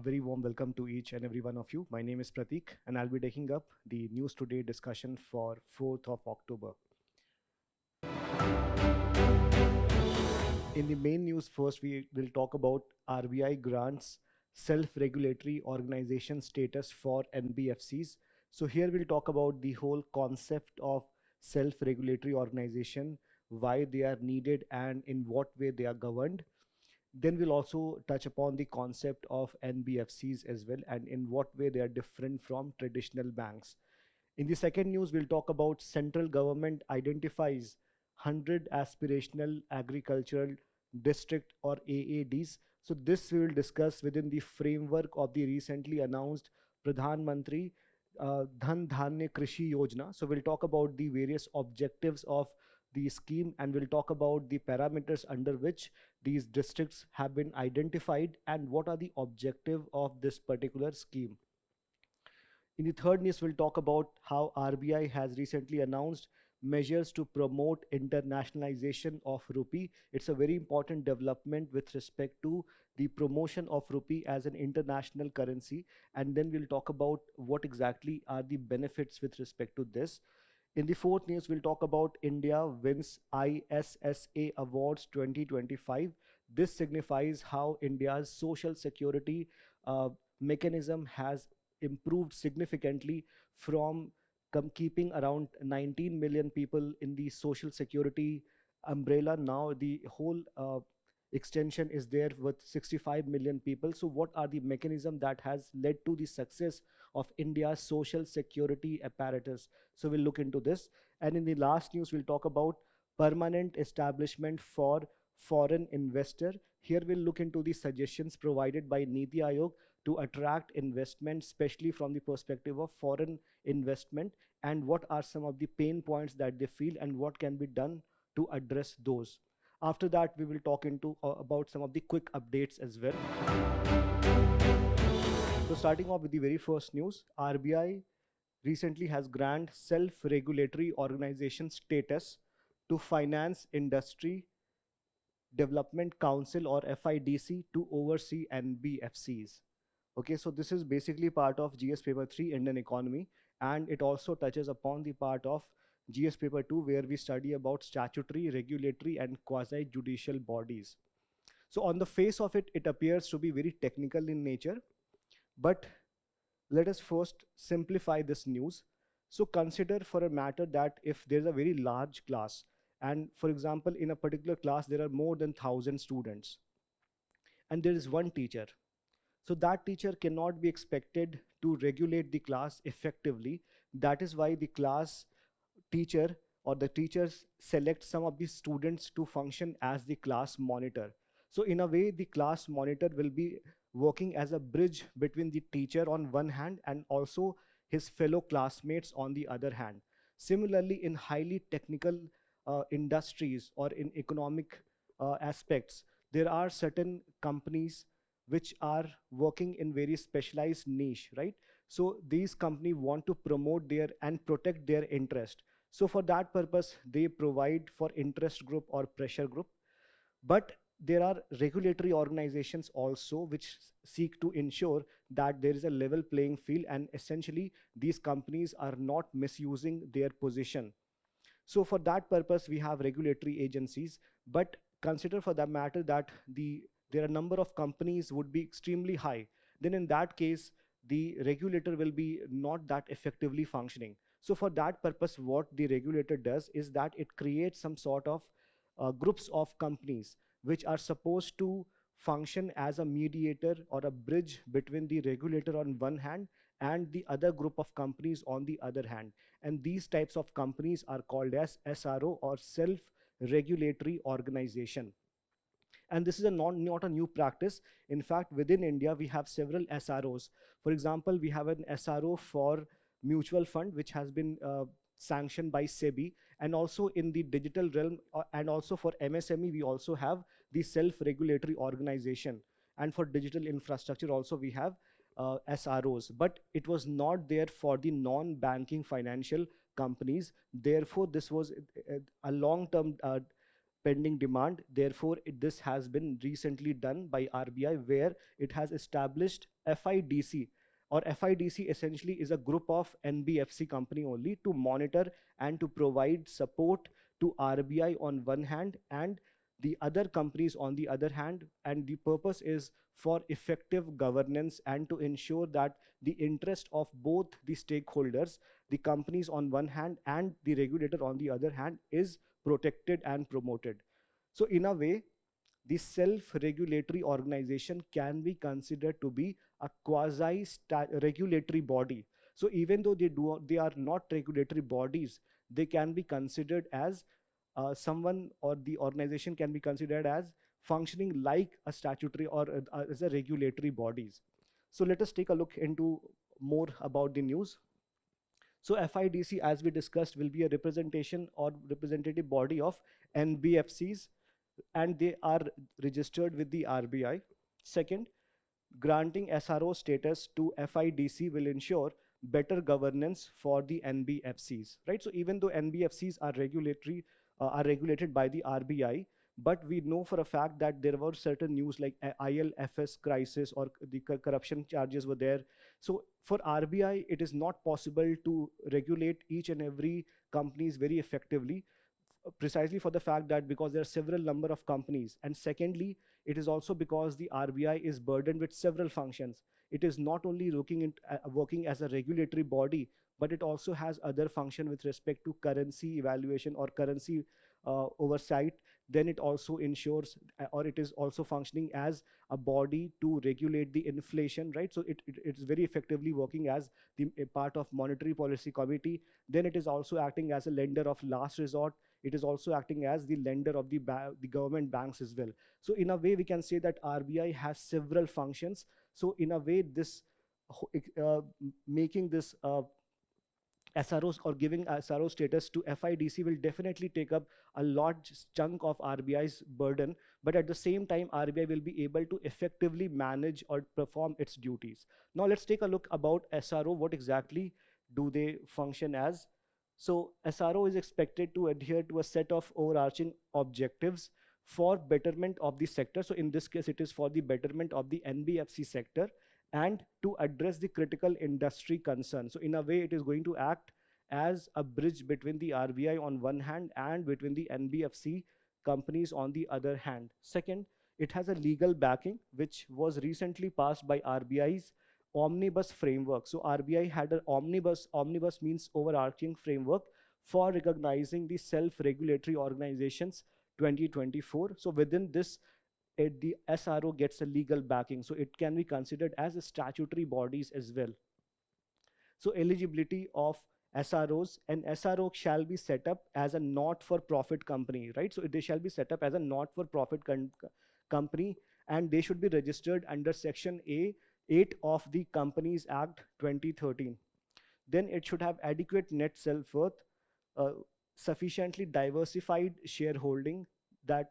A very warm welcome to each and every one of you. My name is Pratik, and I'll be taking up the News Today discussion for 4th of October. In the main news, first we will talk about RBI grants self-regulatory organization status for NBFCs. So here we'll talk about the whole concept of self-regulatory organization, why they are needed and in what way they are governed. Then we'll also touch upon the concept of NBFCs as well and in what way they are different from traditional banks. In the second news, we'll talk about central government identifies 100 aspirational agricultural district or AADs. So this we will discuss within the framework of the recently announced Pradhan Mantri Dhan Dhanya Krishi Yojana. So we'll talk about the various objectives of the scheme and we'll talk about the parameters under which these districts have been identified and what are the objective of this particular scheme. In the third news, we'll talk about how RBI has recently announced measures to promote internationalization of rupee. It's a very important development with respect to the promotion of rupee as an international currency. And then we'll talk about what exactly are the benefits with respect to this. In the fourth news, we'll talk about India wins ISSA Awards 2025. This signifies how India's social security mechanism has improved significantly from keeping around 19 million people in the social security umbrella. Now the whole extension is there with 65 million people. So what are the mechanism that has led to the success of India's social security apparatus? So we'll look into this. And in the last news, we'll talk about permanent establishment for foreign investor. Here we'll look into the suggestions provided by Niti Aayog to attract investment, especially from the perspective of foreign investment, and what are some of the pain points that they feel and what can be done to address those. After that, we will talk into about some of the quick updates as well. So starting off with the very first news, RBI recently has granted self-regulatory organization status to Finance Industry Development Council or FIDC to oversee NBFCs. Okay, so this is basically part of GS paper 3 Indian economy, and it also touches upon the part of GS paper 2 where we study about statutory, regulatory and quasi judicial bodies. So on the face of it, it appears to be very technical in nature, but let us first simplify this news. So consider for a matter that if there's a very large class, and for example, in a particular class, there are more than 1,000 students, and there is one teacher. So that teacher cannot be expected to regulate the class effectively. That is why the class teacher or the teachers select some of the students to function as the class monitor. So in a way, the class monitor will be working as a bridge between the teacher on one hand and also his fellow classmates on the other hand. Similarly, in highly technical industries or in economic aspects, there are certain companies which are working in very specialized niche, right? So these companies want to promote their and protect their interest. So for that purpose, they provide for interest group or pressure group. But there are regulatory organizations also which seek to ensure that there is a level playing field and essentially these companies are not misusing their position. So for that purpose, we have regulatory agencies, but consider for that matter that there are a number of companies would be extremely high. Then in that case, the regulator will be not that effectively functioning. So for that purpose, what the regulator does is that it creates some sort of groups of companies which are supposed to function as a mediator or a bridge between the regulator on one hand and the other group of companies on the other hand. And these types of companies are called as SRO or self-regulatory organization. And this is not a new practice. In fact, within India, we have several SROs. For example, we have an SRO for mutual fund, which has been sanctioned by SEBI. And also in the digital realm, and also for MSME, we also have the self-regulatory organization. And for digital infrastructure also, we have SROs. But it was not there for the non-banking financial companies. Therefore, this was a long-term pending demand. Therefore, this has been recently done by RBI, where it has established FIDC, or FIDC essentially is a group of NBFC company only to monitor and to provide support to RBI on one hand, and the other companies on the other hand. And the purpose is for effective governance and to ensure that the interest of both the stakeholders, the companies on one hand and the regulator on the other hand, is protected and promoted. So in a way, the self-regulatory organization can be considered to be a quasi-regulatory body. So even though they are not regulatory bodies, they can be considered as someone, or the organization can be considered as functioning like a statutory or as a regulatory bodies. So let us take a look into more about the news. So FIDC, as we discussed, will be a representation or representative body of NBFCs, and they are registered with the RBI. Second, granting SRO status to FIDC will ensure better governance for the NBFCs, right? So even though NBFCs are regulated by the RBI, but we know for a fact that there were certain news like ILFS crisis, or the corruption charges were there. So for RBI, it is not possible to regulate each and every companies very effectively, precisely for the fact that because there are several number of companies, and secondly, it is also because the RBI is burdened with several functions. It is not only working as a regulatory body, but it also has other function with respect to currency evaluation or currency oversight. Then it also ensures, or it is also functioning as a body to regulate the inflation, right? So it's very effectively working as a part of monetary policy committee. Then it is also acting as a lender of last resort. It is also acting as the lender of the government banks as well. So in a way, we can say that RBI has several functions. So in a way, this making this SROs or giving SRO status to FIDC will definitely take up a large chunk of RBI's burden, but at the same time, RBI will be able to effectively manage or perform its duties. Now let's take a look about SRO. What exactly do they function as? So SRO is expected to adhere to a set of overarching objectives for betterment of the sector. So in this case, it is for the betterment of the NBFC sector and to address the critical industry concerns. So in a way, it is going to act as a bridge between the RBI on one hand and between the NBFC companies on the other hand. Second, it has a legal backing, which was recently passed by RBI's omnibus framework. So RBI had an omnibus means overarching framework for recognizing the self-regulatory organizations 2024. So within this, the SRO gets a legal backing, so it can be considered as a statutory bodies as well. So eligibility of SROs: an SRO shall be set up as a not-for-profit company, right? So they shall be set up as a not-for-profit company, and they should be registered under Section A8 of the Companies Act 2013. Then it should have adequate net self-worth, sufficiently diversified shareholding,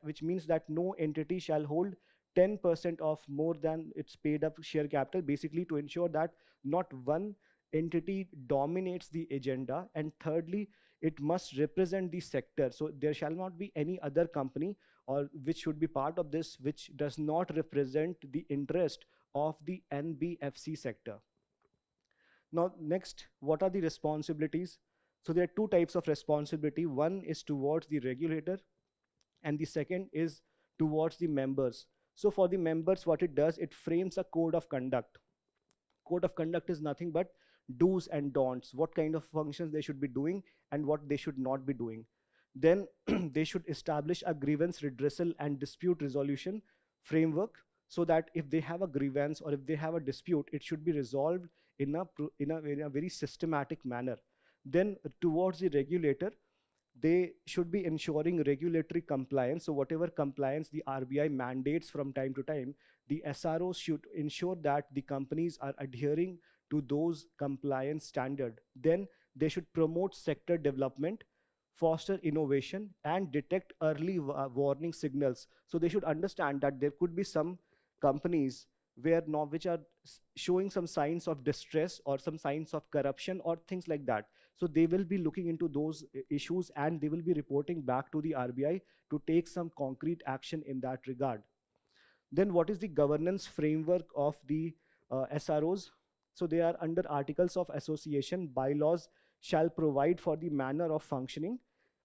which means that no entity shall hold 10% of more than its paid up share capital, basically to ensure that not one entity dominates the agenda. And thirdly, it must represent the sector. So there shall not be any other company or which should be part of this which does not represent the interest of the NBFC sector. Now next, what are the responsibilities? So there are two types of responsibility. One is towards the regulator, and the second is towards the members. So for the members, what it does, it frames a code of conduct. Code of conduct is nothing but do's and don'ts, what kind of functions they should be doing and what they should not be doing. Then they should establish a grievance redressal and dispute resolution framework, so that if they have a grievance or if they have a dispute, it should be resolved in a very systematic manner. Then towards the regulator, they should be ensuring regulatory compliance. So whatever compliance the RBI mandates from time to time, the SROs should ensure that the companies are adhering to those compliance standards. Then they should promote sector development, foster innovation, and detect early warning signals. So they should understand that there could be some companies which are showing some signs of distress or some signs of corruption or things like that. So they will be looking into those issues, and they will be reporting back to the RBI to take some concrete action in that regard. Then what is the governance framework of the SROs? So they are under Articles of Association. Bylaws shall provide for the manner of functioning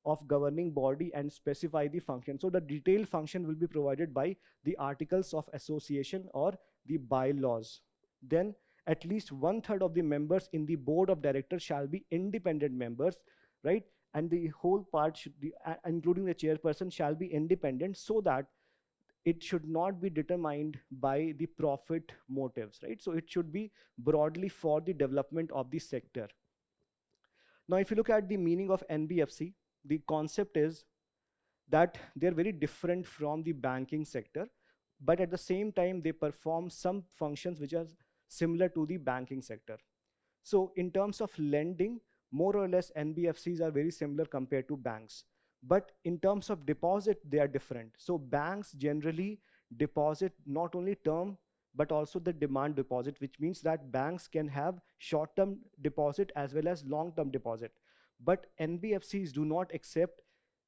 of governing body and specify the function. So the detailed function will be provided by the Articles of Association or the bylaws. Then at least 1/3 of the members in the board of directors shall be independent members, right? And the whole part should be, including the chairperson, shall be independent, so that it should not be determined by the profit motives, right? So it should be broadly for the development of the sector. Now, if you look at the meaning of NBFC, the concept is that they're very different from the banking sector, but at the same time, they perform some functions which are similar to the banking sector. So in terms of lending, more or less NBFCs are very similar compared to banks. But in terms of deposit, they are different. So banks generally deposit not only term, but also the demand deposit, which means that banks can have short-term deposit as well as long-term deposit. But NBFCs do not accept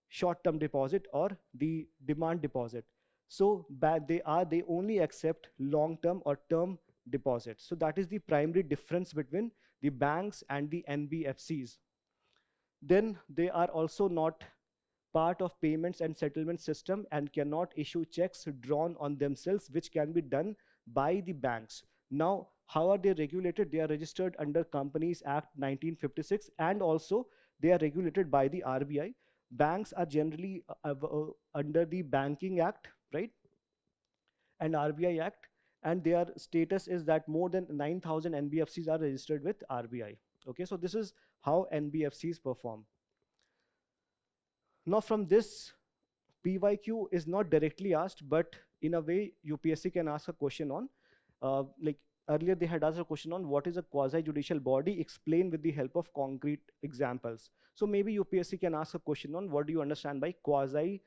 short-term deposit or the demand deposit. So they only accept long-term or term deposits. So that is the primary difference between the banks and the NBFCs. Then they are also not part of payments and settlement system and cannot issue checks drawn on themselves, which can be done by the banks. Now, how are they regulated? They are registered under Companies Act 1956, and also they are regulated by the RBI. Banks are generally under the Banking Act, right? And RBI Act, and their status is that more than 9,000 NBFCs are registered with RBI. Okay, so this is how NBFCs perform. Now from this, PYQ is not directly asked, but in a way UPSC can ask a question on, like earlier they had asked a question on what is a quasi-judicial body, explain with the help of concrete examples. So maybe UPSC can ask a question on what do you understand by quasi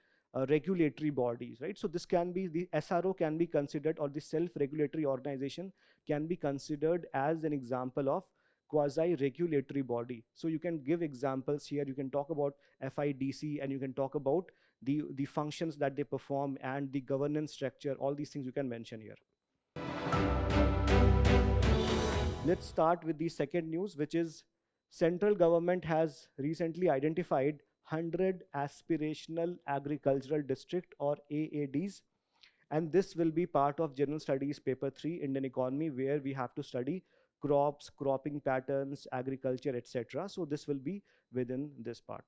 regulatory bodies, right? So this can be, the SRO can be considered, or the self-regulatory organization can be considered as an example of quasi-regulatory body. So you can give examples here. You can talk about FIDC, and you can talk about the functions that they perform and the governance structure. All these things you can mention here. Let's start with the second news, which is central government has recently identified 100 aspirational agricultural district, or AADs, and this will be part of general studies paper 3 Indian economy, where we have to study crops, cropping patterns, agriculture, etc. So this will be within this part.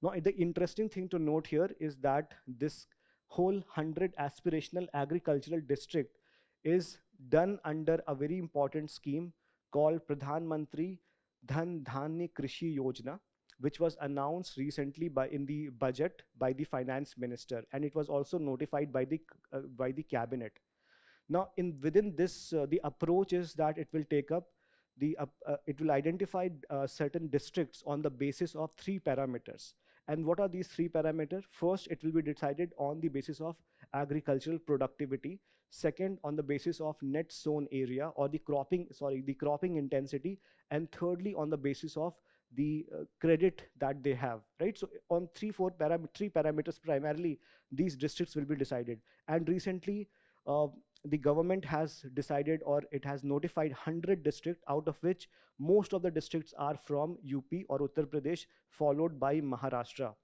Now the interesting thing to note here is that this whole 100 aspirational agricultural district is done under a very important scheme called Pradhan Mantri Dhan Dhanya Krishi Yojana, which was announced recently in the budget by the finance minister, and it was also notified by the cabinet. Now, within this, the approach is that it will take up it will identify certain districts on the basis of 3 parameters. And what are these 3 parameters? First, it will be decided on the basis of agricultural productivity. Second, on the basis of net sown area, or the cropping intensity. And thirdly, on the basis of the credit that they have, right? So on 3 parameters primarily, these districts will be decided. And recently, the government has decided, or it has notified 100 districts, out of which most of the districts are from UP or Uttar Pradesh, followed by Maharashtra.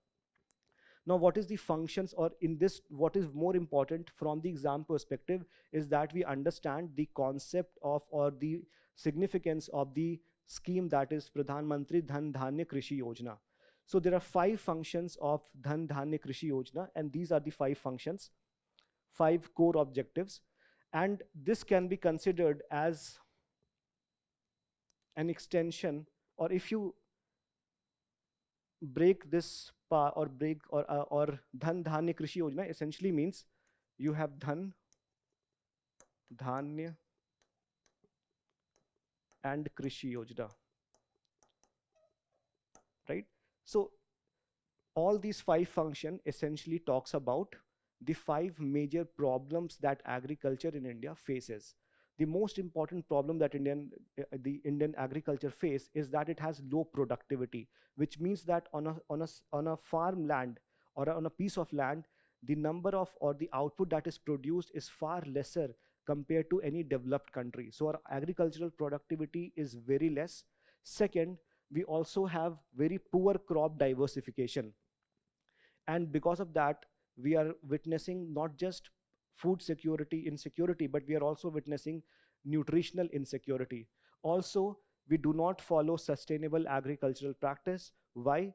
Now, what is the functions, or in this, what is more important from the exam perspective is that we understand the concept of, or the significance of the scheme, that is Pradhan Mantri Dhan Dhanya Krishi Yojana. So there are 5 functions of Dhan Dhanya Krishi Yojana, and these are the 5 functions, 5 core objectives. And this can be considered as an extension, or if you break this or Dhan Dhanya Krishi Yojana essentially means you have Dhan, Dhanya and Krishi Yojana, right? So all these 5 functions essentially talks about the 5 major problems that agriculture in India faces. The most important problem that the Indian agriculture face is that it has low productivity, which means that on a farmland or on a piece of land, the number of or the output that is produced is far lesser compared to any developed country. So our agricultural productivity is very less. Second, we also have very poor crop diversification. And because of that, we are witnessing not just food security insecurity, but we are also witnessing nutritional insecurity. Also, we do not follow sustainable agricultural practice. Why?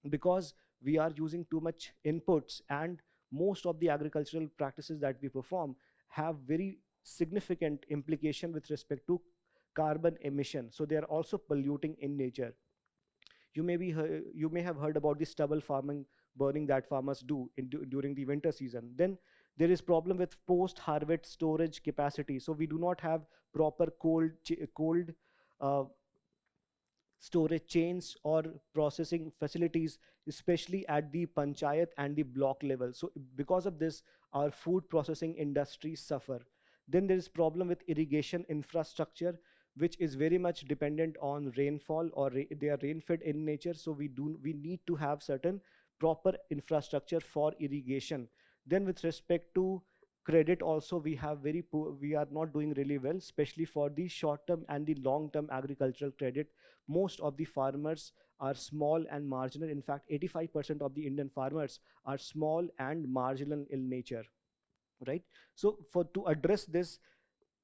Because we are using too much inputs, and most of the agricultural practices that we perform have very significant implication with respect to carbon emission, so they are also polluting in nature. You may have heard about the stubble farming, burning that farmers do during the winter season. Then there is problem with post harvest storage capacity, so we do not have proper cold uh, storage chains or processing facilities, especially at the panchayat and the block level. So because of this, our food processing industries suffer. Then there is problem with irrigation infrastructure, which is very much dependent on rainfall, or they are rain fed in nature. So we need to have certain proper infrastructure for irrigation. Then with respect to credit also, we have very poor, we are not doing really well, especially for the short term and the long term agricultural credit. Most of the farmers are small and marginal. In fact, 85% of the Indian farmers are small and marginal in nature, right? So for to address this,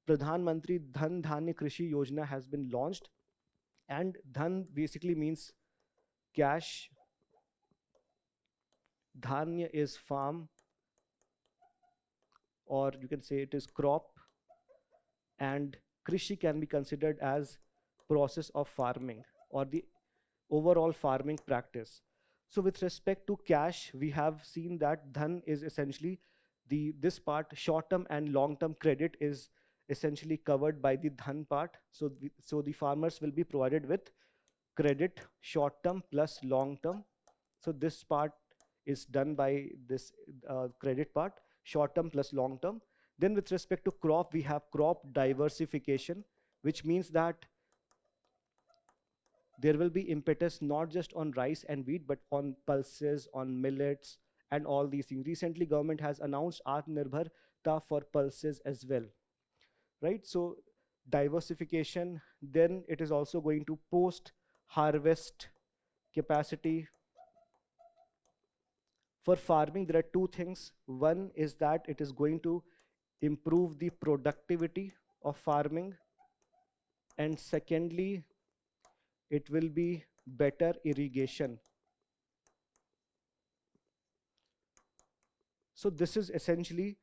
Pradhan Mantri Dhan Dhanya Krishi Yojana has been launched. And dhan basically means cash, dhanya is farm, or you can say it is crop, and krishi can be considered as process of farming or the overall farming practice. So with respect to cash, we have seen that dhan is essentially this part, short term and long term credit is essentially covered by the dhan part. So so the farmers will be provided with credit, short term plus long term. So this part is done by this credit part, short term plus long term. Then with respect to crop, we have crop diversification, which means that there will be impetus not just on rice and wheat, but on pulses, on millets, and all these things. Recently, government has announced Atmanirbharta for pulses as well, right? So diversification. Then it is also going to post harvest capacity. For farming, there are two things. One is that it is going to improve the productivity of farming, and secondly, it will be better irrigation. So this is essentially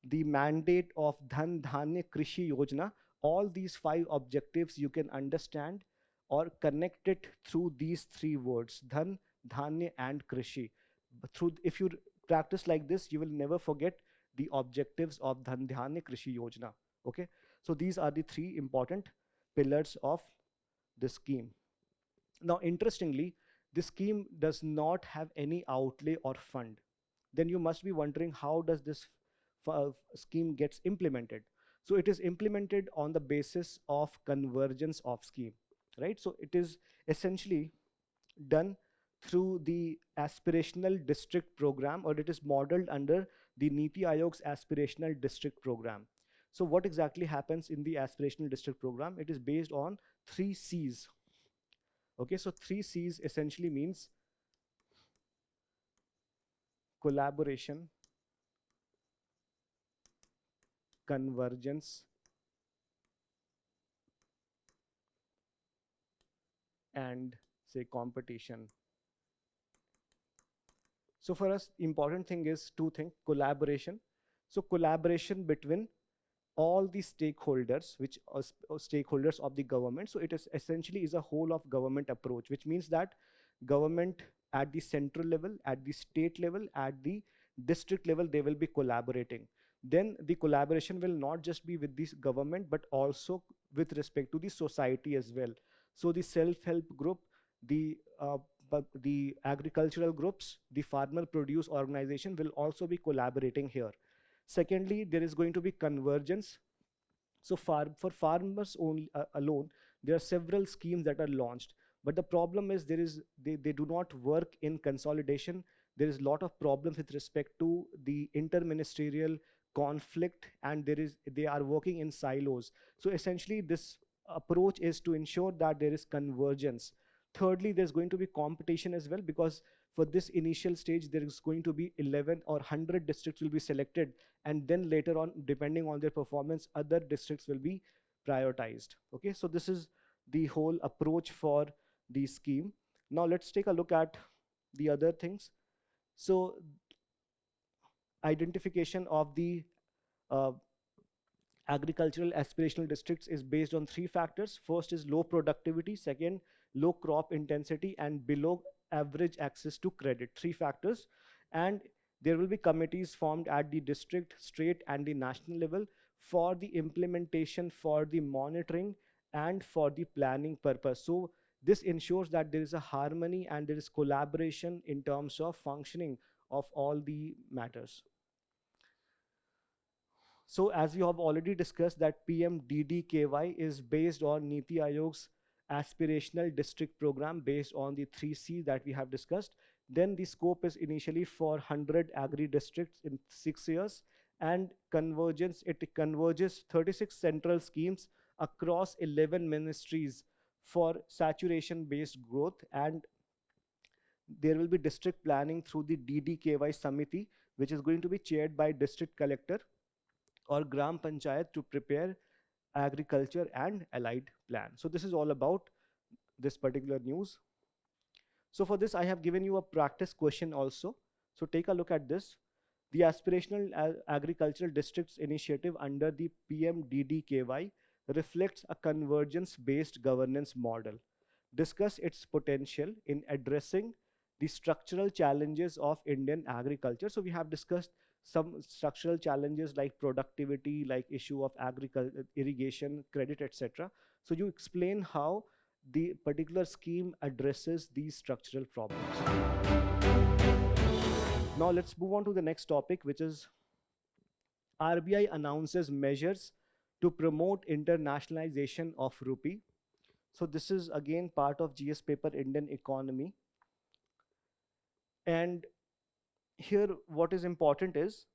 the mandate of Dhan Dhanya Krishi Yojana. All these 5 objectives you can understand or connect it through these 3 words: Dhan, Dhanya, and Krishi. If you practice like this, you will never forget the objectives of Dhan Dhanya Krishi Yojana. Okay, so these are the 3 important pillars of the scheme. Now, interestingly, this scheme does not have any outlay or fund. Then you must be wondering, how does this scheme gets implemented? So it is implemented on the basis of convergence of scheme, right? So it is essentially done through the aspirational district program, or it is modeled under the Niti Aayog's aspirational district program. So what exactly happens in the aspirational district program? It is based on 3 C's. Okay, so 3 C's essentially means collaboration, convergence, and say competition. So for us, important thing is 2 things: collaboration. So collaboration between all the stakeholders, which are stakeholders of the government. So it is essentially is a whole of government approach, which means that government at the central level, at the state level, at the district level, they will be collaborating. Then the collaboration will not just be with this government, but also with respect to the society as well. So the self-help group, the but the agricultural groups, the farmer produce organization will also be collaborating here. Secondly, there is going to be convergence. So for farmers only alone, there are several schemes that are launched. But the problem is they do not work in consolidation. There is a lot of problems with respect to the interministerial conflict, and they are working in silos. So essentially, this approach is to ensure that there is convergence. Thirdly, there's going to be competition as well, because for this initial stage, there is going to be 11 or 100 districts will be selected, and then later on, depending on their performance, other districts will be prioritized. Okay, so this is the whole approach for the scheme. Now let's take a look at the other things. So identification of the uh, agricultural aspirational districts is based on three factors. First is low productivity, second, low crop intensity, and below average access to credit. Three factors. And there will be committees formed at the district, state, and the national level for the implementation, for the monitoring, and for the planning purpose. So this ensures that there is a harmony and there is collaboration in terms of functioning of all the matters. So as we have already discussed, that PMDDKY is based on Niti Aayog's aspirational district program based on the 3C that we have discussed. Then the scope is initially for 100 agri districts in 6 years, and it converges 36 central schemes across 11 ministries for saturation based growth. And there will be district planning through the DDKY Samiti, which is going to be chaired by district collector or Gram Panchayat to prepare agriculture and allied plan. So this is all about this particular news. So for this, I have given you a practice question also. So take a look at this. The Aspirational Agricultural Districts Initiative under the PMDDKY reflects a convergence-based governance model. Discuss its potential in addressing the structural challenges of Indian agriculture. So we have discussed some structural challenges like productivity, like issue of agriculture, irrigation, credit, etc. So you explain how the particular scheme addresses these structural problems. Now let's move on to the next topic, which is RBI announces measures to promote internationalization of rupee. So this is again part of GS paper Indian economy. And here what is important is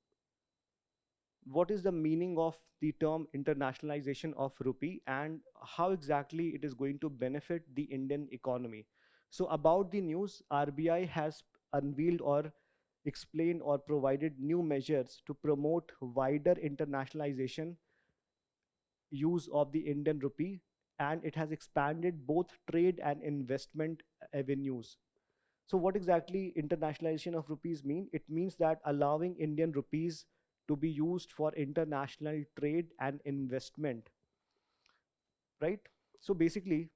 what is the meaning of the term internationalization of rupee and how exactly it is going to benefit the Indian economy. So about the news, RBI has unveiled or explained or provided new measures to promote wider internationalization use of the Indian rupee, and it has expanded both trade and investment avenues. So what exactly internationalization of rupees mean? It means that allowing Indian rupees to be used for international trade and investment, right? So basically,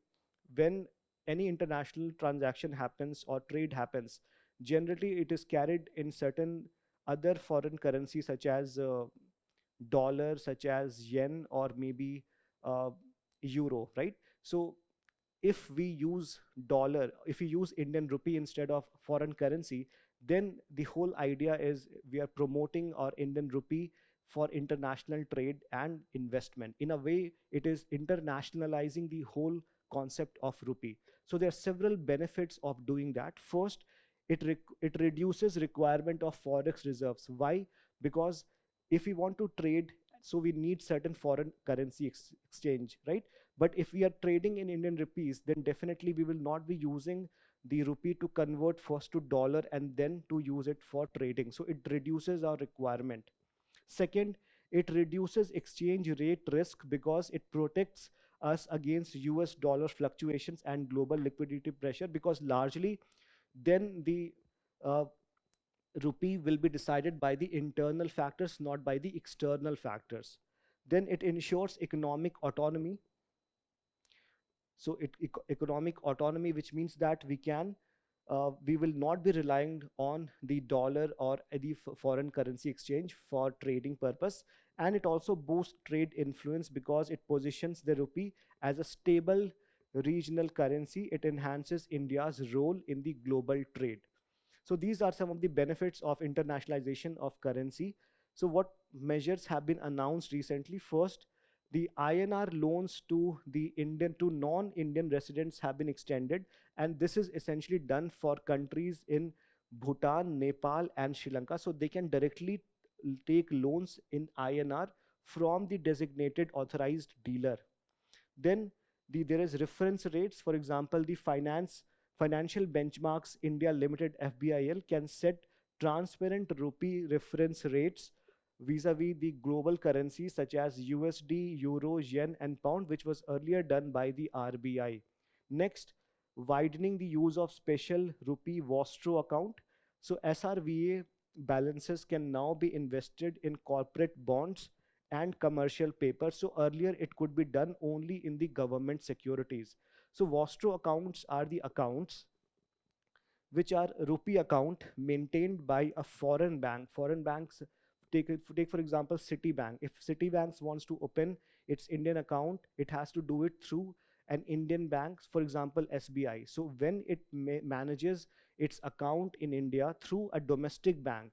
when any international transaction happens or trade happens, generally it is carried in certain other foreign currencies such as dollar, such as yen, or maybe uh, euro, right? So if we use dollar, if we use Indian rupee instead of foreign currency, then the whole idea is we are promoting our Indian rupee for international trade and investment. In a way, it is internationalizing the whole concept of rupee. So there are several benefits of doing that. First, it reduces requirement of forex reserves. Why? Because if we want to trade, so we need certain foreign currency exchange, right? But if we are trading in Indian rupees, then definitely we will not be using the rupee to convert first to dollar and then to use it for trading. So it reduces our requirement. Second, it reduces exchange rate risk because it protects us against US dollar fluctuations and global liquidity pressure, because largely then the uh, rupee will be decided by the internal factors, not by the external factors. Then it ensures economic autonomy. So economic autonomy, which means that we will not be relying on the dollar or the foreign currency exchange for trading purpose. And it also boosts trade influence because it positions the rupee as a stable regional currency, it enhances India's role in the global trade. So these are some of the benefits of internationalization of currency. So what measures have been announced recently? First, the INR loans to the Indian to non-Indian residents have been extended, and this is essentially done for countries in Bhutan, Nepal, and Sri Lanka, so they can directly take loans in INR from the designated authorized dealer. Then there is reference rates. For example, the financial benchmarks India Limited (FBIL) can set transparent rupee reference rates vis-a-vis the global currencies such as USD, Euro, Yen, and Pound, which was earlier done by the RBI. Next, widening the use of special rupee Vostro account. So SRVA balances can now be invested in corporate bonds and commercial paper. So earlier it could be done only in the government securities. So Vostro accounts are the accounts which are rupee account maintained by a foreign bank. Foreign banks, take for example Citibank. If Citibank wants to open its Indian account, it has to do it through an Indian bank, for example SBI. So when it manages its account in India through a domestic bank,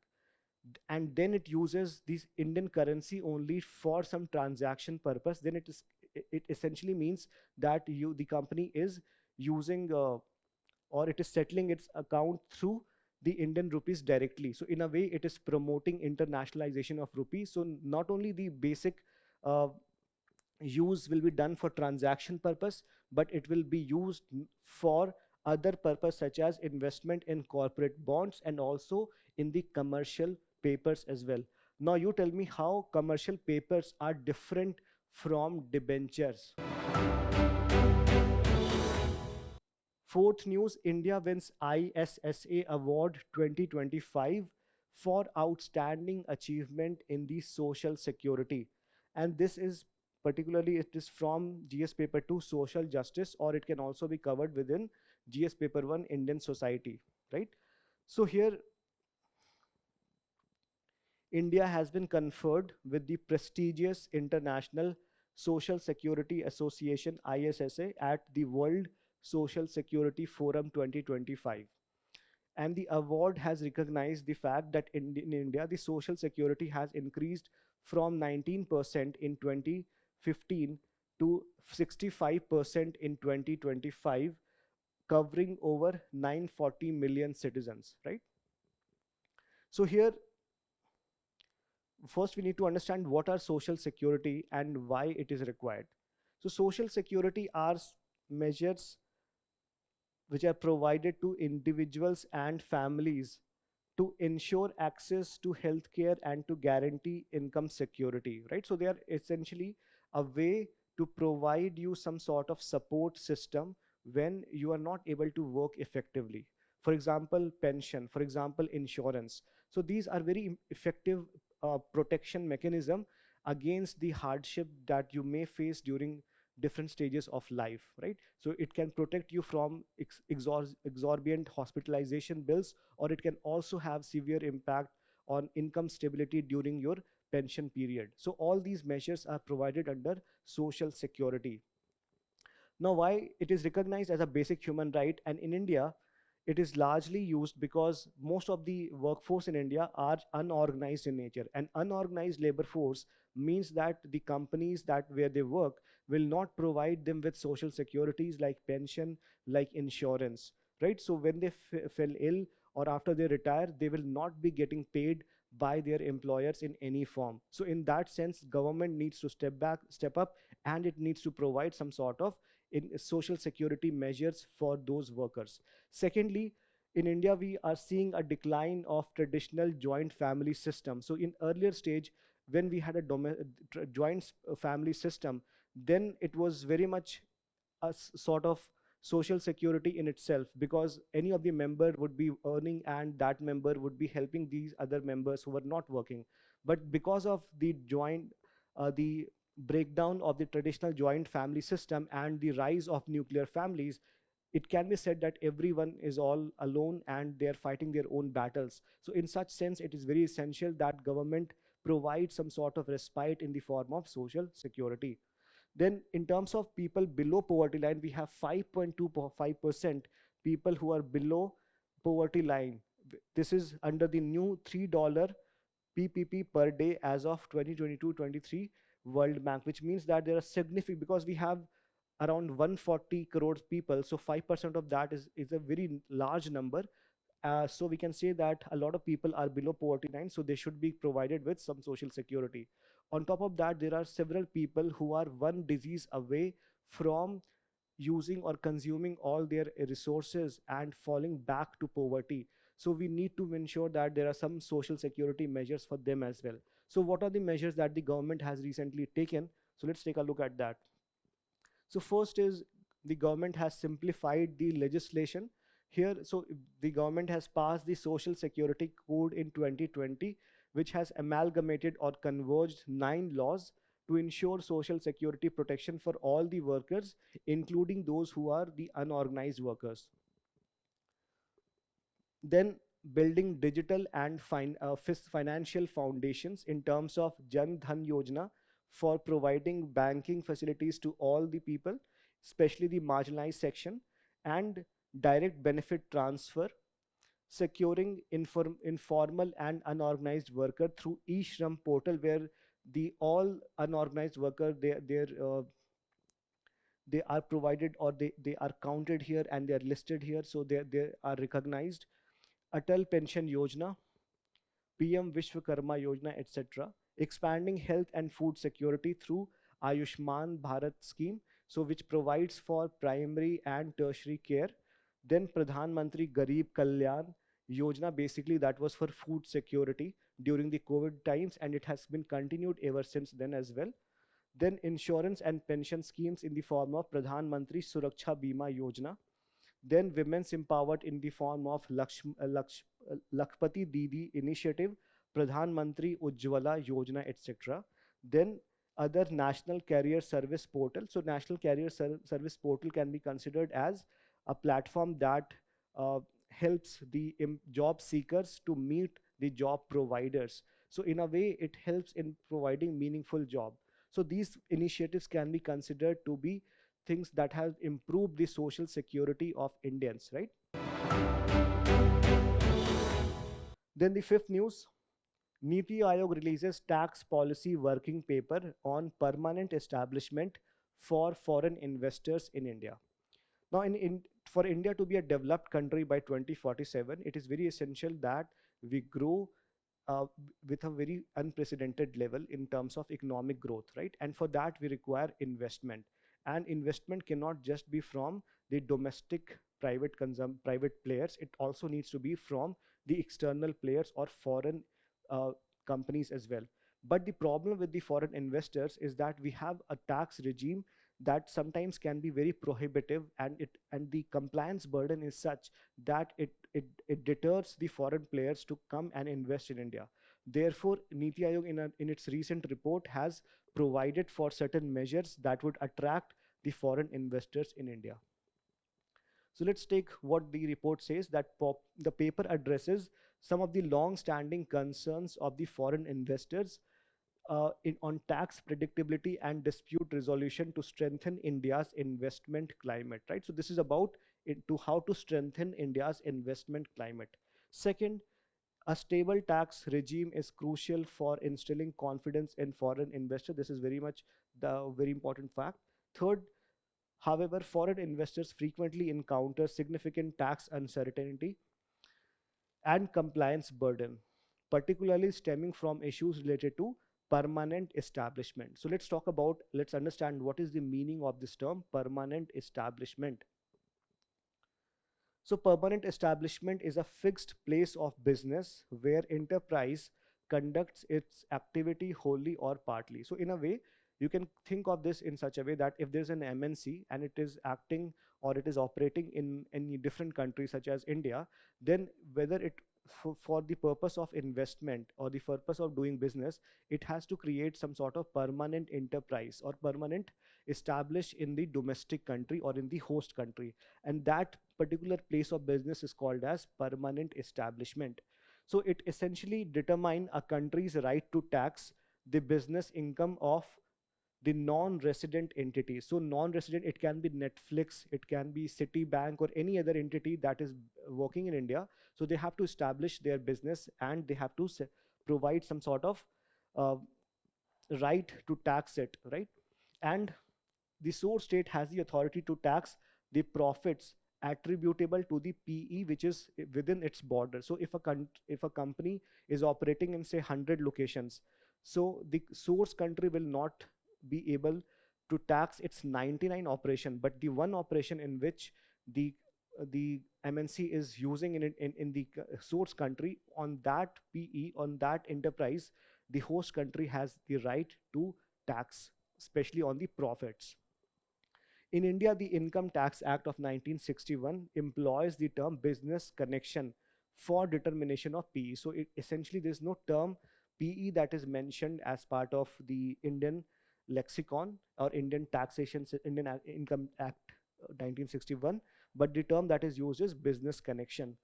and then it uses this Indian currency only for some transaction purpose, then it essentially means that the company is using or it is settling its account through the Indian rupees directly. So in a way, it is promoting internationalization of rupees. So not only the basic uh, use will be done for transaction purpose, but it will be used for other purpose such as investment in corporate bonds and also in the commercial papers as well. Now you tell me how commercial papers are different from debentures. Fourth news, India wins ISSA Award 2025 for outstanding achievement in the social security. And this is particularly, it is from GS paper 2 social justice, or it can also be covered within GS paper 1 Indian society, right? So here India has been conferred with the prestigious International Social Security Association ISSA at the World Social Security Forum 2025. And the award has recognized the fact that in India, the social security has increased from 19% in 2015 to 65% in 2025, covering over 940 million citizens, right? So here, first we need to understand what are social security and why it is required. So social security are measures which are provided to individuals and families to ensure access to healthcare and to guarantee income security, right? So they are essentially a way to provide you some sort of support system when you are not able to work effectively. For example, pension, for example, insurance. So these are very effective protection mechanism against the hardship that you may face during different stages of life, right? So it can protect you from exorbitant hospitalization bills, or it can also have severe impact on income stability during your pension period. So all these measures are provided under social security. Now, why it is recognized as a basic human right, and in India, it is largely used because most of the workforce in India are unorganized in nature. And unorganized labor force means that the companies that where they work will not provide them with social securities like pension, like insurance, right? So when they fell ill or after they retire, they will not be getting paid by their employers in any form. So in that sense, government needs to step up, and it needs to provide some sort of in social security measures for those workers. Secondly, in India, we are seeing a decline of traditional joint family system. So in earlier stage, when we had a joint family system, then it was very much a sort of social security in itself, because any of the member would be earning and that member would be helping these other members who were not working. But because of the breakdown of the traditional joint family system and the rise of nuclear families, it can be said that everyone is all alone and they're fighting their own battles. So in such sense, it is very essential that government provides some sort of respite in the form of social security. Then in terms of people below poverty line, we have 5.25% people who are below poverty line. This is under the new $3 PPP per day as of 2022-23 World Bank, which means that there are significant, because we have around 140 crores people, so 5% of that is a very large number. So we can say that a lot of people are below poverty line, so they should be provided with some social security. On top of that, there are several people who are one disease away from using or consuming all their resources and falling back to poverty. So we need to ensure that there are some social security measures for them as well. So what are the measures that the government has recently taken? So let's take a look at that. So first is, the government has simplified the legislation here. So the government has passed the Social Security Code in 2020, which has amalgamated or converged 9 laws to ensure social security protection for all the workers, including those who are the unorganized workers. Then building digital and financial foundations in terms of Jan Dhan Yojana for providing banking facilities to all the people, especially the marginalized section, and direct benefit transfer, securing informal and unorganized worker through e-Shram portal, where the all unorganized worker, they are provided, or they are counted here and they are listed here, so they are recognized. Atal Pension Yojana, PM Vishwakarma Yojana, etc. Expanding health and food security through Ayushman Bharat scheme, so which provides for primary and tertiary care. Then Pradhan Mantri Garib Kalyan Yojana, basically that was for food security during the COVID times, and it has been continued ever since then as well. Then insurance and pension schemes in the form of Pradhan Mantri Suraksha Bima Yojana. Then women's empowered in the form of Lakshpati Didi initiative, Pradhan Mantri Ujjwala Yojana, etc. Then other national career service portal. So national career service portal can be considered as a platform that helps the job seekers to meet the job providers. So in a way, it helps in providing meaningful job. So these initiatives can be considered to be things that have improved the social security of Indians, right? Then the fifth news, Niti Aayog releases tax policy working paper on permanent establishment for foreign investors in India. Now, for India to be a developed country by 2047, it is very essential that we grow with a very unprecedented level in terms of economic growth, right? And for that, we require investment. And investment cannot just be from the domestic private players. It also needs to be from the external players or foreign companies as well. But the problem with the foreign investors is that we have a tax regime that sometimes can be very prohibitive, and the compliance burden is such that it deters the foreign players to come and invest in India. Therefore, Niti Aayog in its recent report has provided for certain measures that would attract the foreign investors in India. So let's take what the report says, that the paper addresses some of the long-standing concerns of the foreign investors on tax predictability and dispute resolution to strengthen India's investment climate, right? So this is about how to strengthen India's investment climate. Second, a stable tax regime is crucial for instilling confidence in foreign investors. This is very much the very important fact. Third, however, foreign investors frequently encounter significant tax uncertainty and compliance burden, particularly stemming from issues related to permanent establishment. So let's understand what is the meaning of this term, permanent establishment. So permanent establishment is a fixed place of business where enterprise conducts its activity wholly or partly. So in a way, you can think of this in such a way that if there's an MNC and it is acting or it is operating in any different countries such as India, then whether it for the purpose of investment or the purpose of doing business, it has to create some sort of permanent enterprise or permanent established in the domestic country or in the host country. And that particular place of business is called as permanent establishment. So it essentially determines a country's right to tax the business income of the non-resident entities. So non-resident, it can be Netflix, it can be Citibank, or any other entity that is working in India. So they have to establish their business, and they have to provide some sort of uh, right to tax it, right? And the source state has the authority to tax the profits attributable to the PE which is within its border. So if a company is operating in say 100 locations, so the source country will not be able to tax its 99 operation, but the one operation in which the MNC is using in the source country, on that PE, on that enterprise, the host country has the right to tax, especially on the profits. In India, the Income Tax Act of 1961 employs the term business connection for determination of PE. So essentially, there's no term PE that is mentioned as part of the Indian lexicon or Indian taxation, Indian Income Act 1961, but the term that is used is business connection.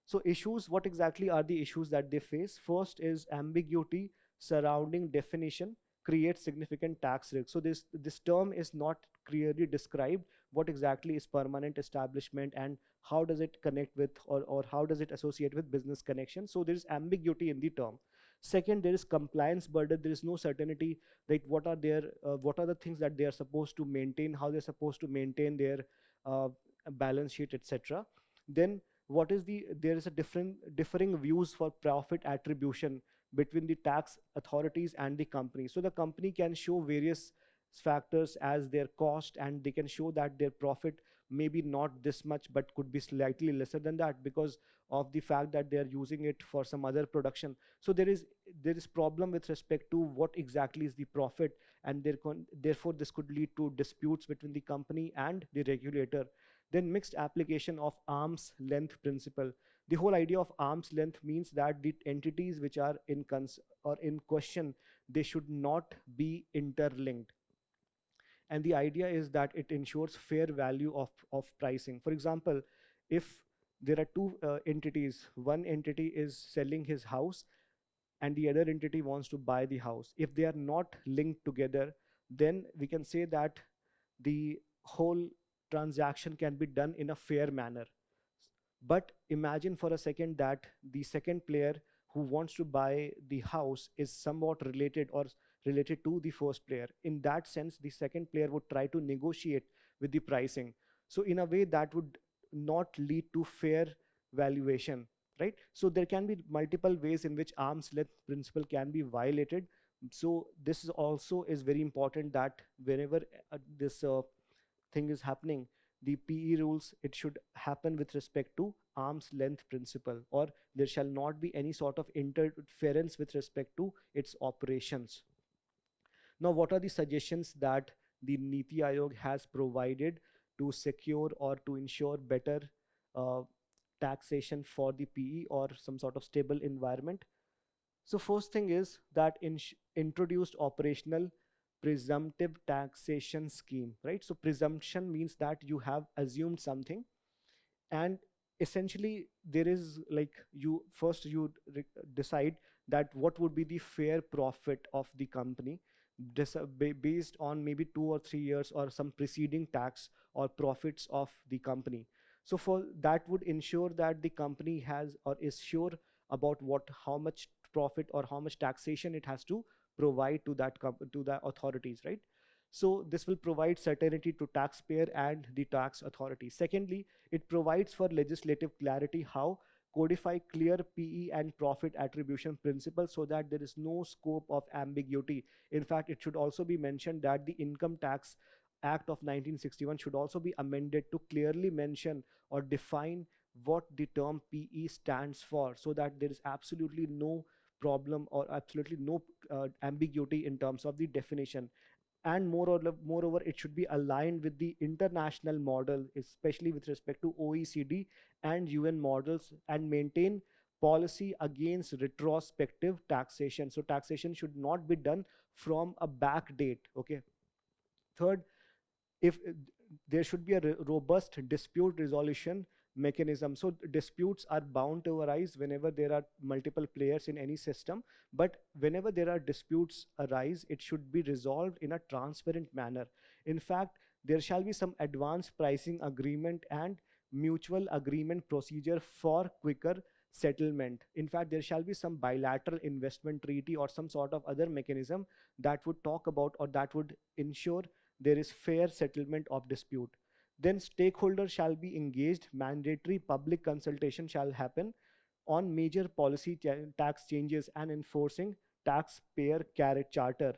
So issues, what exactly are the issues that they face? First is ambiguity surrounding definition creates significant tax risk. So this term is not clearly described. What exactly is permanent establishment, and how does it connect with, or how does it associate with business connection? So there is ambiguity in the term. Second, there is compliance burden. There is no certainty, like what are the things that they are supposed to maintain, how they're supposed to maintain their uh, balance sheet, etc. Then what is there is a differing views for profit attribution between the tax authorities and the company. So the company can show various factors as their cost, and they can show that their profit may be not this much but could be slightly lesser than that because of the fact that they are using it for some other production. So there is problem with respect to what exactly is the profit, and therefore this could lead to disputes between the company and the regulator. Then mixed application of arm's length principle. The whole idea of arm's length means that the entities which are in question, they should not be interlinked. And the idea is that it ensures fair value of pricing. For example, if there are two entities, one entity is selling his house and the other entity wants to buy the house, if they are not linked together, then we can say that the whole transaction can be done in a fair manner. But imagine for a second that the second player who wants to buy the house is somewhat related to the first player. In that sense, the second player would try to negotiate with the pricing. So in a way that would not lead to fair valuation, right? So there can be multiple ways in which arm's length principle can be violated. So this is also is very important, that whenever this thing is happening, the PE rules, it should happen with respect to arm's length principle, or there shall not be any sort of interference with respect to its operations. Now, what are the suggestions that the Niti Aayog has provided to secure or to ensure better uh, taxation for the PE or some sort of stable environment? So first thing is that introduced operational presumptive taxation scheme, right? So presumption means that you have assumed something, and essentially there is like decide that what would be the fair profit of the company, based on maybe 2 or 3 years or some preceding tax or profits of the company. So for that would ensure that the company has or is sure about how much profit or how much taxation it has to provide to to the authorities, right? So this will provide certainty to taxpayer and the tax authority. Secondly, it provides for legislative clarity how codify clear PE and profit attribution principles so that there is no scope of ambiguity. In fact, it should also be mentioned that the Income Tax Act of 1961 should also be amended to clearly mention or define what the term PE stands for, so that there is absolutely no problem or absolutely no ambiguity in terms of the definition. And moreover, it should be aligned with the international model, especially with respect to OECD and UN models, and maintain policy against retrospective taxation. So taxation should not be done from a back date. Okay. Third, if there should be a robust dispute resolution mechanism. So disputes are bound to arise whenever there are multiple players in any system, but whenever there are disputes arise, it should be resolved in a transparent manner. In fact, there shall be some advanced pricing agreement and mutual agreement procedure for quicker settlement. In fact, there shall be some bilateral investment treaty or some sort of other mechanism that would talk about or that would ensure there is fair settlement of dispute. Then stakeholders shall be engaged, mandatory public consultation shall happen on major policy tax changes and enforcing taxpayer carrot charter.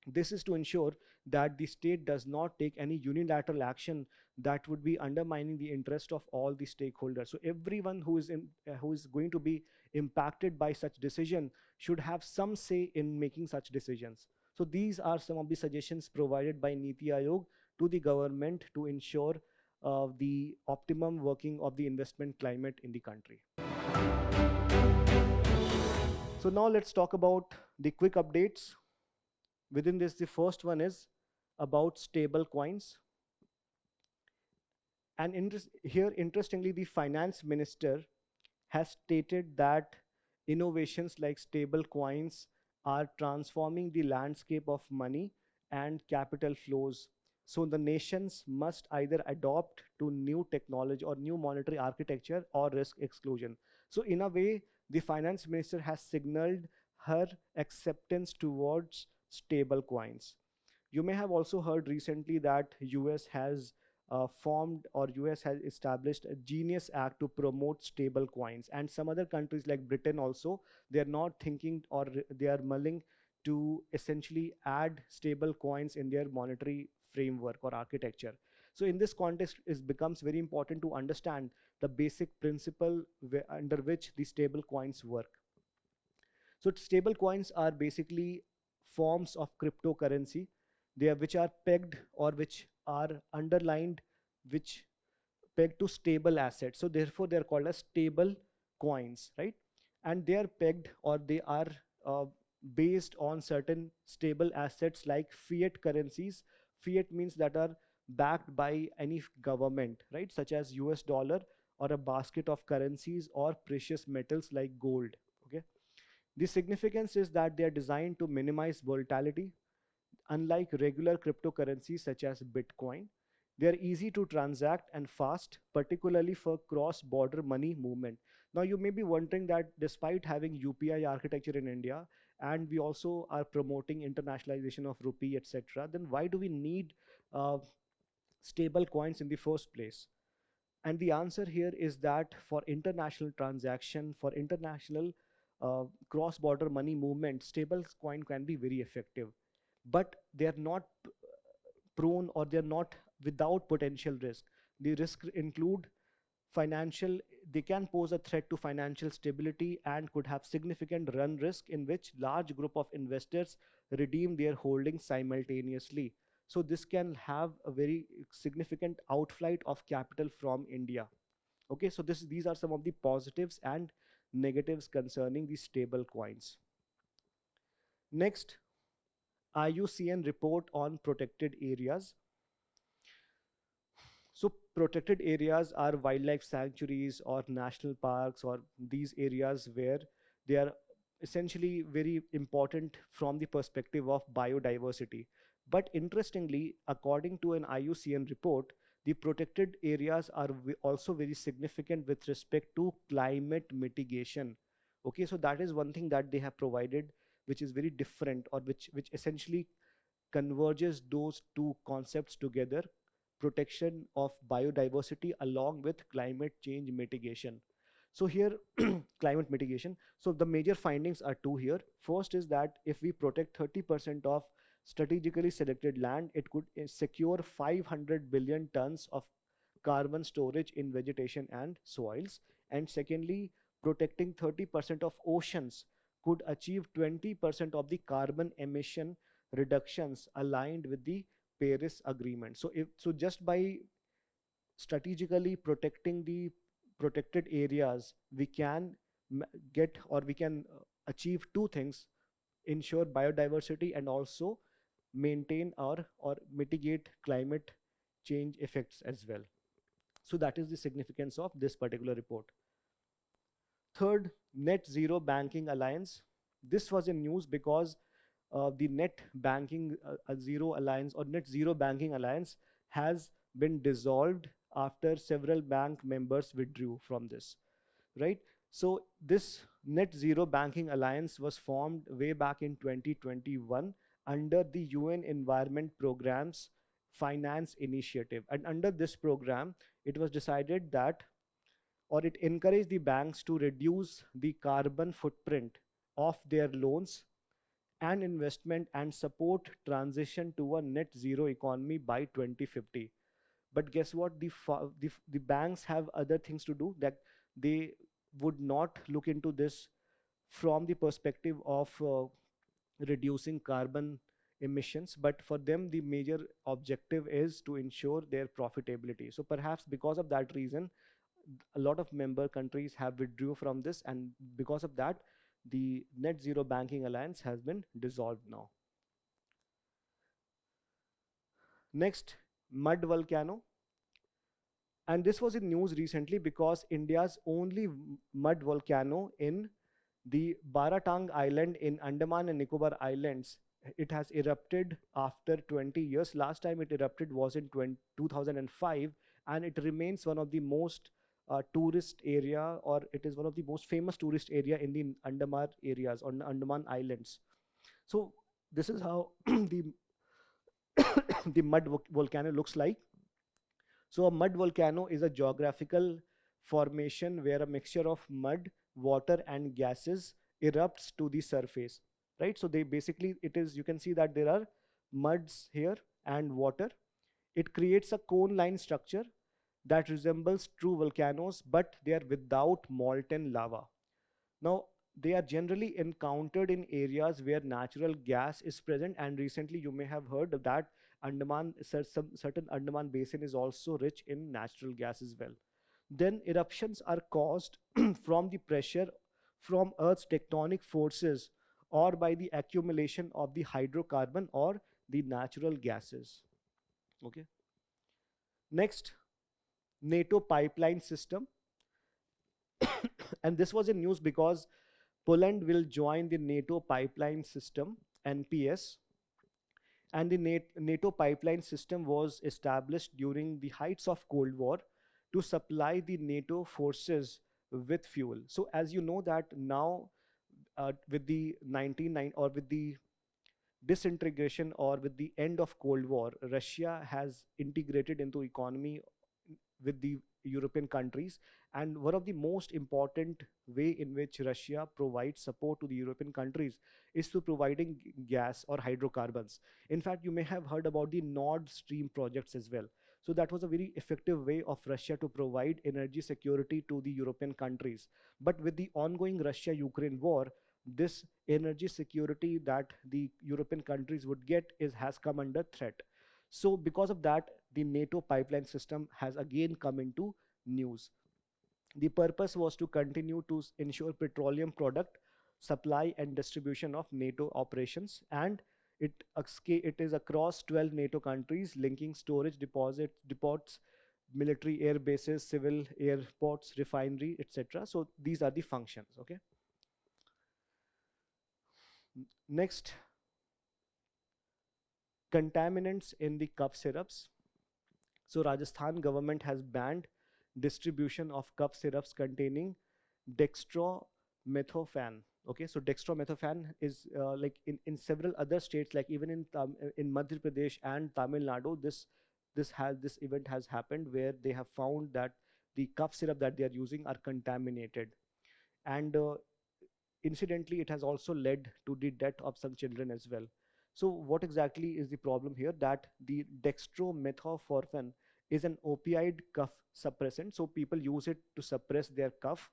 This is to ensure that the state does not take any unilateral action that would be undermining the interest of all the stakeholders. So everyone who is going to be impacted by such decision should have some say in making such decisions. So these are some of the suggestions provided by Niti Aayog to the government to ensure the optimum working of the investment climate in the country. So now let's talk about the quick updates. Within this, the first one is about stable coins. And here, interestingly, the finance minister has stated that innovations like stable coins are transforming the landscape of money and capital flows. So the nations must either adopt to new technology or new monetary architecture or risk exclusion. So in a way, the finance minister has signaled her acceptance towards stable coins. You may have also heard recently that US has formed or US has established a Genius Act to promote stable coins, and some other countries like Britain also, they are not thinking or they are mulling to essentially add stable coins in their monetary framework or architecture. So in this context, it becomes very important to understand the basic principle under which the stable coins work. So stable coins are basically forms of cryptocurrency. They are which are pegged or which are underlined, which pegged to stable assets. So therefore, they are called as stable coins, right? And they are pegged or they are based on certain stable assets like fiat currencies. Fiat means that are backed by any government, right? Such as US dollar or a basket of currencies or precious metals like gold. Okay. The significance is that they are designed to minimize volatility. Unlike regular cryptocurrencies such as Bitcoin, they are easy to transact and fast, particularly for cross-border money movement. Now, you may be wondering that despite having UPI architecture in India, and we also are promoting internationalization of rupee, etc., then why do we need stable coins in the first place? And the answer here is that for international transaction, for international cross-border money movement, stable coin can be very effective, but they are not prone or they're not without potential risk. The risks include financial, they can pose a threat to financial stability and could have significant run risk in which large group of investors redeem their holdings simultaneously. So this can have a very significant outflight of capital from India. Okay, so these are some of the positives and negatives concerning the stable coins. Next, IUCN report on protected areas. So protected areas are wildlife sanctuaries or national parks or these areas where they are essentially very important from the perspective of biodiversity. But interestingly, according to an IUCN report, the protected areas are also very significant with respect to climate mitigation. Okay, so that is one thing that they have provided, which is very different or which essentially converges those two concepts together: protection of biodiversity along with climate change mitigation. So here, climate mitigation. So the major findings are two here. First is that if we protect 30% of strategically selected land, it could secure 500 billion tons of carbon storage in vegetation and soils. And secondly, protecting 30% of oceans could achieve 20% of the carbon emission reductions aligned with the Paris Agreement. So just by strategically protecting the protected areas, we can get or we can achieve two things: ensure biodiversity and also maintain or mitigate climate change effects as well. So that is the significance of this particular report. Third, Net Zero Banking Alliance. This was in news because the Net Banking Zero Alliance or Net Zero Banking Alliance has been dissolved after several bank members withdrew from this, right? So this Net Zero Banking Alliance was formed way back in 2021 under the UN Environment Programme's Finance Initiative. And under this program, it was decided that, or it encouraged the banks to reduce the carbon footprint of their loans and investment and support transition to a net zero economy by 2050. But guess what? The banks have other things to do, that they would not look into this from the perspective of reducing carbon emissions, but for them the major objective is to ensure their profitability. So perhaps because of that reason, a lot of member countries have withdrew from this, and because of that, the Net Zero Banking Alliance has been dissolved now. Next, mud volcano. And this was in news recently because India's only mud volcano in the Baratang Island in Andaman and Nicobar Islands, it has erupted after 20 years. Last time it erupted was in 2005, and it remains one of the most tourist area, or it is one of the most famous tourist area in the Andaman areas, on Andaman Islands. So this is how the the volcano looks like. So a mud volcano is a geographical formation where a mixture of mud, water and gases erupts to the surface, right? So they basically, it is, you can see that there are muds here and water. It creates a cone-line structure that resembles true volcanoes, but they are without molten lava. Now, they are generally encountered in areas where natural gas is present, and recently you may have heard of that Andaman, certain Andaman basin is also rich in natural gas as well. Then eruptions are caused from the pressure from Earth's tectonic forces or by the accumulation of the hydrocarbon or the natural gases. Okay. Next, NATO pipeline system. And this was in news because Poland will join the NATO pipeline system, NPS. And the NATO pipeline system was established during the heights of Cold War to supply the NATO forces with fuel. So as you know that now, with the 1990 or with the disintegration or with the end of Cold War, Russia has integrated into economy with the European countries. And one of the most important way in which Russia provides support to the European countries is through providing gas or hydrocarbons. In fact, you may have heard about the Nord Stream projects as well. So that was a very effective way of Russia to provide energy security to the European countries. But with the ongoing Russia-Ukraine war, this energy security that the European countries would get has come under threat. So because of that, the NATO pipeline system has again come into news. The purpose was to continue to ensure petroleum product supply and distribution of NATO operations, and it is across 12 NATO countries, linking storage depots, military air bases, civil airports, refinery, etc. So these are the functions. Okay. Next, contaminants in the cough syrups. So Rajasthan government has banned distribution of cough syrups containing dextromethorphan. Okay, so dextromethorphan is like in several other states, like even in Madhya Pradesh and Tamil Nadu, this event has happened where they have found that the cough syrup that they are using are contaminated, and incidentally, it has also led to the death of some children as well. So what exactly is the problem here? That the dextromethorphan is an opioid cough suppressant. So people use it to suppress their cough,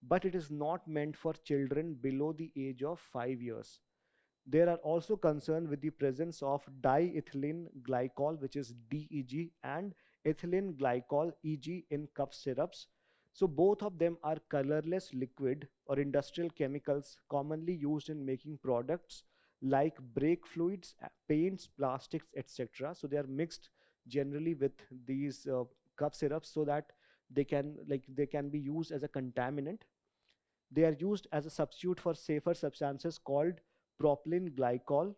but it is not meant for children below the age of 5 years. There are also concerns with the presence of diethylene glycol, which is DEG, and ethylene glycol, EG, in cough syrups. So both of them are colorless liquid or industrial chemicals commonly used in making products like brake fluids, paints, plastics, etc. So they are mixed generally with these cough syrups so that they can be used as a contaminant. They are used as a substitute for safer substances called propylene glycol,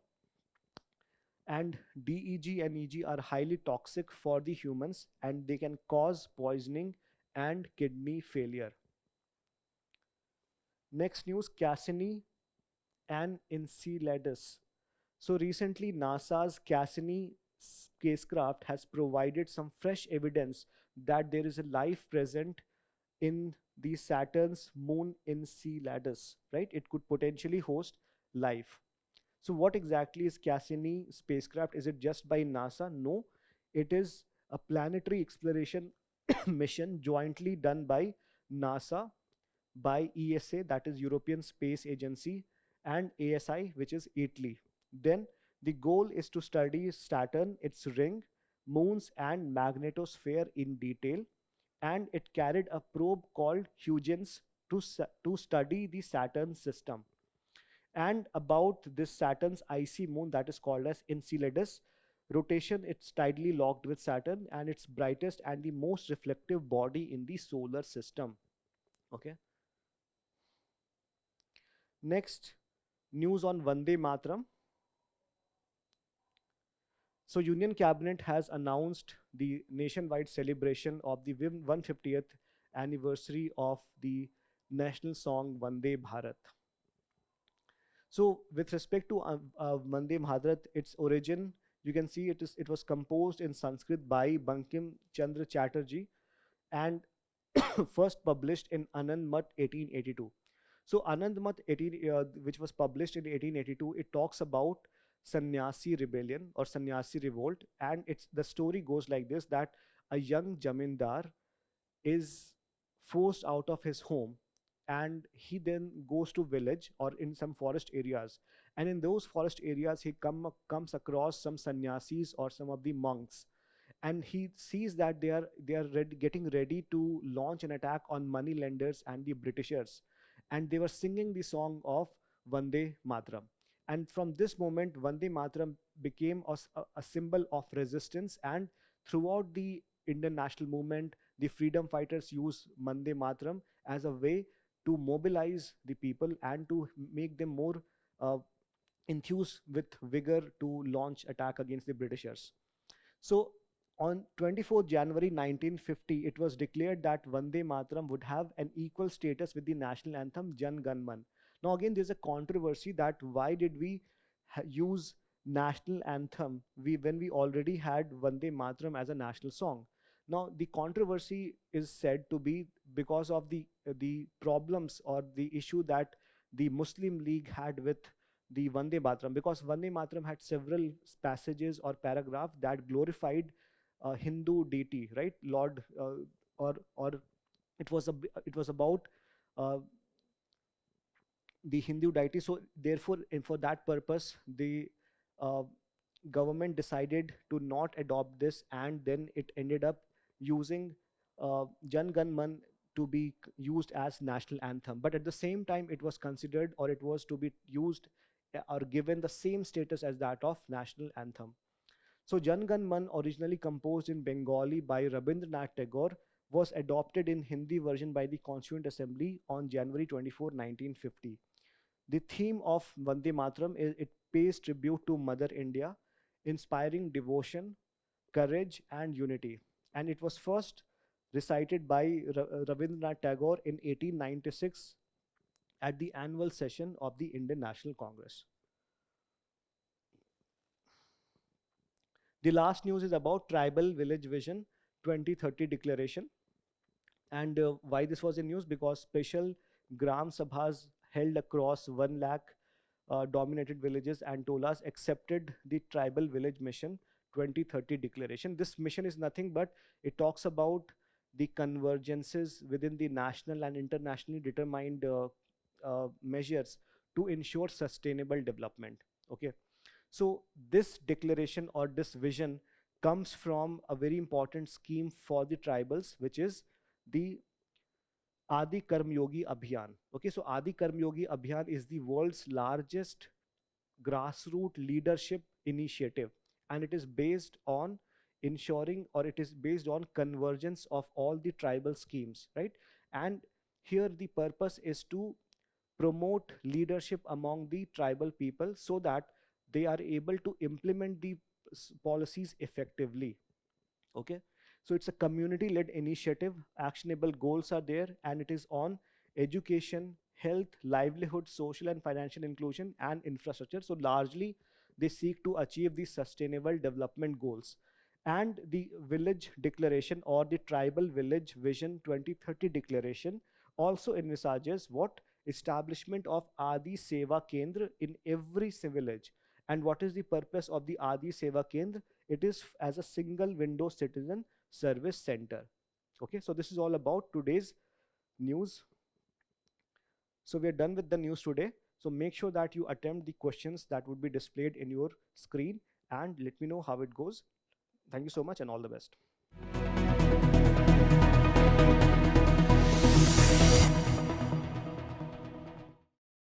and DEG and EG are highly toxic for the humans and they can cause poisoning and kidney failure. Next news, Cassini and Enceladus. So recently, NASA's Cassini spacecraft has provided some fresh evidence that there is a life present in the Saturn's moon Enceladus, right? It could potentially host life. So, what exactly is Cassini spacecraft? Is it just by NASA? No, it is a planetary exploration mission jointly done by NASA, by ESA, that is European Space Agency, and ASI, which is Italy. Then the goal is to study Saturn, its ring, moons, and magnetosphere in detail. And it carried a probe called Huygens to study the Saturn system. And about this Saturn's icy moon that is called as Enceladus, rotation, it's tidally locked with Saturn and its brightest and the most reflective body in the solar system. Okay. Next, news on Vande Mataram. So Union Cabinet has announced the nationwide celebration of the 150th anniversary of the national song Vande Bharat. So with respect to Vande Bharat, its origin, you can see it was composed in Sanskrit by Bankim Chandra Chatterjee and first published in Anand Mat 1882. So Anand Mat 18, which was published in 1882, it talks about Sannyasi rebellion or Sannyasi revolt, and the story goes like this: that a young jamindar is forced out of his home, and he then goes to village or in some forest areas, and in those forest areas he comes across some sannyasis or some of the monks, and he sees that they are getting ready to launch an attack on money lenders and the Britishers, and they were singing the song of Vande Mataram. And from this moment, Vande Mataram became a symbol of resistance, and throughout the Indian national movement, the freedom fighters use Vande Mataram as a way to mobilize the people and to make them more uh, enthused with vigor to launch attack against the Britishers. So on 24th January 1950, it was declared that Vande Mataram would have an equal status with the national anthem Jan Gan Man. Now again, there's a controversy that why did we use national anthem when we already had Vande Mataram as a national song. Now the controversy is said to be because of the problems or the issue that the Muslim League had with the Vande Mataram, because Vande Mataram had several passages or paragraph that glorified Hindu deity, right? Lord, or it was about uh, the Hindu deity. So therefore, and for that purpose, the uh, government decided to not adopt this, and then it ended up using Jan Gan Man to be used as national anthem. But at the same time, it was considered, or it was to be used or given the same status as that of national anthem. So Jan Gan Man, originally composed in Bengali by Rabindranath Tagore, was adopted in Hindi version by the Constituent Assembly on January 24, 1950. The theme of Vande Mataram is it pays tribute to Mother India, inspiring devotion, courage, and unity. And it was first recited by Rabindranath Tagore in 1896 at the annual session of the Indian National Congress. The last news is about Tribal Village Vision 2030 declaration. And why this was in news? Because special Gram Sabhas held across 1 lakh dominated villages and tolas accepted the Tribal Village Mission 2030 declaration. This mission is nothing but it talks about the convergences within the national and internationally determined measures to ensure sustainable development. Okay. So this declaration or this vision comes from a very important scheme for the tribals, which is the Adi Karm Yogi Abhiyan. Okay, so Adi Karm Yogi Abhiyan is the world's largest grassroots leadership initiative, and it is based on ensuring, or it is based on convergence of all the tribal schemes, right? And here the purpose is to promote leadership among the tribal people so that they are able to implement the policies effectively. Okay, so it's a community led initiative, actionable goals are there, and it is on education, health, livelihood, social and financial inclusion, and infrastructure. So largely they seek to achieve the sustainable development goals. And the village declaration, or the tribal village vision 2030 declaration, also envisages what? Establishment of Adi Seva Kendra in every village. And what is the purpose of the Adi Seva Kendra? It is as a single window citizen service center. Okay, so this is all about today's news. So we are done with the news today. So make sure that you attempt the questions that would be displayed in your screen and let me know how it goes. Thank you so much and all the best.